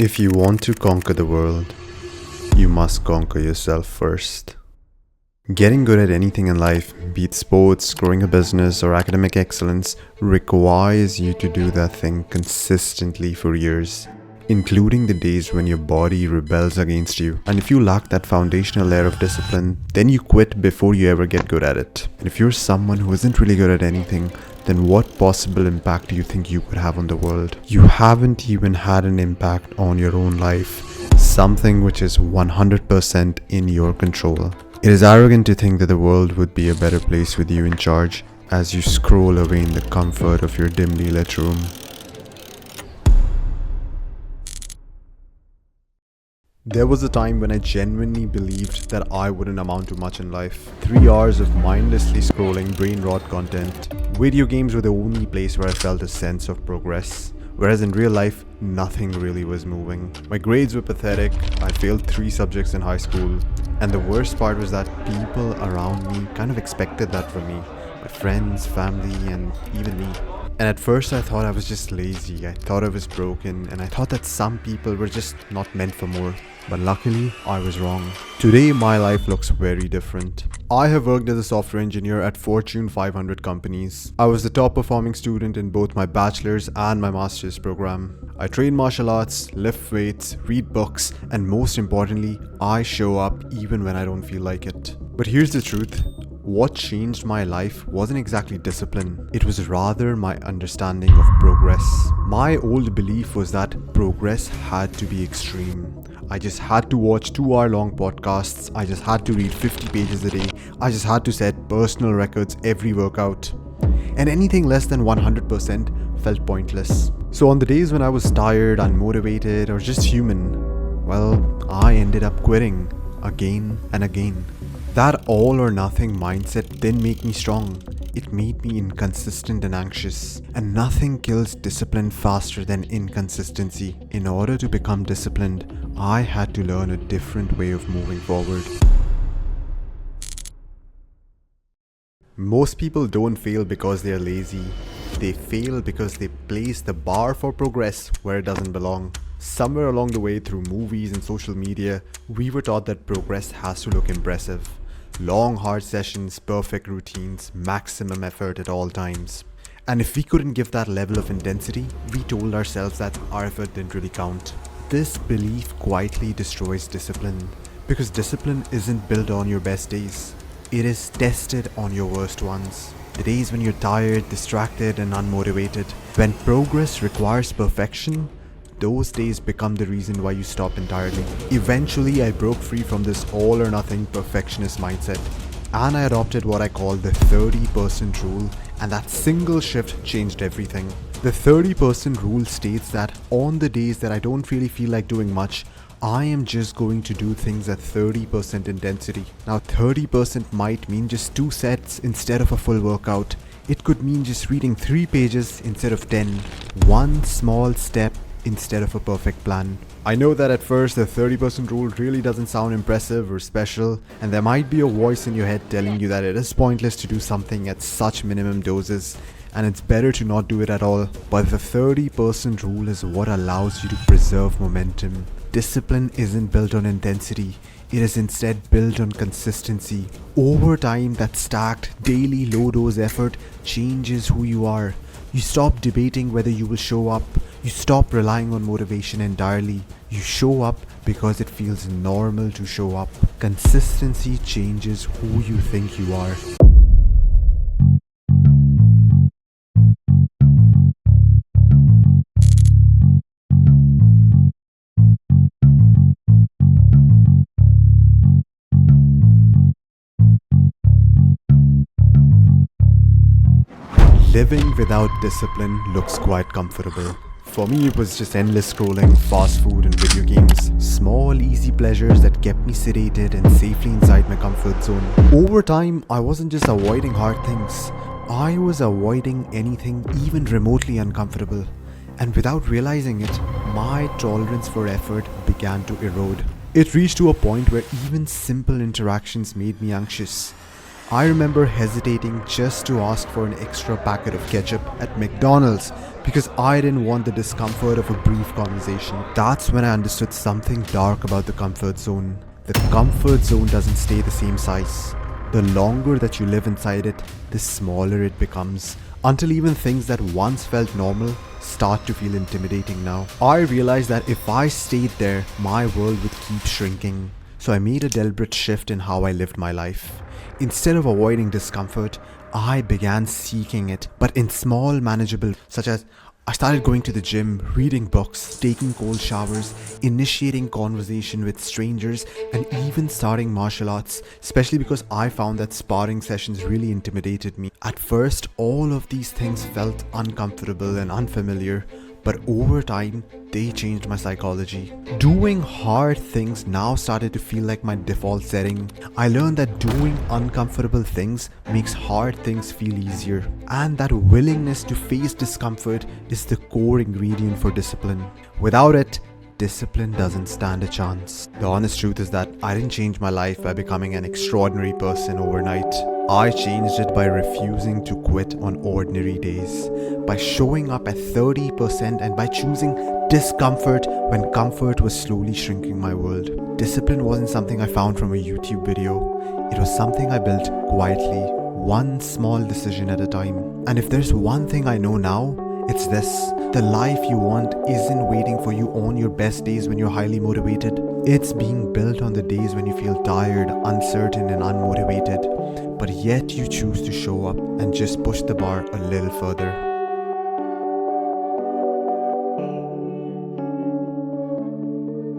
If you want to conquer the world, you must conquer yourself first. Getting good at anything in life, be it sports, growing a business, or academic excellence, requires you to do that thing consistently for years, including the days when your body rebels against you. And if you lack that foundational layer of discipline, then you quit before you ever get good at it. And if you're someone who isn't really good at anything, then what possible impact do you think you could have on the world? You haven't even had an impact on your own life, something which is 100% in your control. It is arrogant to think that the world would be a better place with you in charge as you scroll away in the comfort of your dimly lit room. There was a time when I genuinely believed that I wouldn't amount to much in life. 3 hours of mindlessly scrolling brain rot content. Video games were the only place where I felt a sense of progress. Whereas in real life, nothing really was moving. My grades were pathetic, I failed 3 subjects in high school, and the worst part was that people around me kind of expected that from me. My friends, family, and even me. And at first I thought I was just lazy, I thought I was broken, and I thought that some people were just not meant for more. But luckily, I was wrong. Today, my life looks very different. I have worked as a software engineer at Fortune 500 companies. I was the top performing student in both my bachelor's and my master's program. I train martial arts, lift weights, read books, and most importantly, I show up even when I don't feel like it. But here's the truth. What changed my life wasn't exactly discipline, it was rather my understanding of progress. My old belief was that progress had to be extreme. I just had to watch 2-hour-long podcasts, I just had to read 50 pages a day, I just had to set personal records every workout. And anything less than 100% felt pointless. So on the days when I was tired, unmotivated, or just human, well, I ended up quitting again and again. That all or nothing mindset didn't make me strong. It made me inconsistent and anxious. And nothing kills discipline faster than inconsistency. In order to become disciplined, I had to learn a different way of moving forward. Most people don't fail because they are lazy. They fail because they place the bar for progress where it doesn't belong. Somewhere along the way through movies and social media, we were taught that progress has to look impressive. Long hard sessions, perfect routines, maximum effort at all times. And if we couldn't give that level of intensity, we told ourselves that our effort didn't really count. This belief quietly destroys discipline, because discipline isn't built on your best days. It is tested on your worst ones. The days when you're tired, distracted, and unmotivated. When progress requires perfection, those days become the reason why you stop entirely. Eventually, I broke free from this all or nothing perfectionist mindset, and I adopted what I call the 30% rule, and that single shift changed everything. The 30% rule states that on the days that I don't really feel like doing much, I am just going to do things at 30% intensity. Now 30% might mean just 2 sets instead of a full workout. It could mean just reading 3 pages instead of 10. One small step instead of a perfect plan. I know that at first the 30% rule really doesn't sound impressive or special, and there might be a voice in your head telling you that it is pointless to do something at such minimum doses, and it's better to not do it at all. But the 30% rule is what allows you to preserve momentum. Discipline isn't built on intensity, it is instead built on consistency. Over time, that stacked, daily low-dose effort changes who you are. You stop debating whether you will show up. You stop relying on motivation entirely. You show up because it feels normal to show up. Consistency changes who you think you are. Living without discipline looks quite comfortable. For me, it was just endless scrolling, fast food and video games. Small, easy pleasures that kept me sedated and safely inside my comfort zone. Over time, I wasn't just avoiding hard things. I was avoiding anything even remotely uncomfortable. And without realizing it, my tolerance for effort began to erode. It reached to a point where even simple interactions made me anxious. I remember hesitating just to ask for an extra packet of ketchup at McDonald's because I didn't want the discomfort of a brief conversation. That's when I understood something dark about the comfort zone. The comfort zone doesn't stay the same size. The longer that you live inside it, the smaller it becomes, until even things that once felt normal start to feel intimidating now. I realized that if I stayed there, my world would keep shrinking. So I made a deliberate shift in how I lived my life. Instead of avoiding discomfort, I began seeking it, but in small, manageable, such as I started going to the gym, reading books, taking cold showers, initiating conversation with strangers, and even starting martial arts, especially because I found that sparring sessions really intimidated me. At first, all of these things felt uncomfortable and unfamiliar, but over time, they changed my psychology. Doing hard things now started to feel like my default setting. I learned that doing uncomfortable things makes hard things feel easier, and that willingness to face discomfort is the core ingredient for discipline. Without it, discipline doesn't stand a chance. The honest truth is that I didn't change my life by becoming an extraordinary person overnight. I changed it by refusing to quit on ordinary days, by showing up at 30% and by choosing discomfort when comfort was slowly shrinking my world. Discipline wasn't something I found from a YouTube video. It was something I built quietly, one small decision at a time. And if there's one thing I know now, it's this: the life you want isn't waiting for you on your best days when you're highly motivated. It's being built on the days when you feel tired, uncertain, and unmotivated, but yet you choose to show up and just push the bar a little further.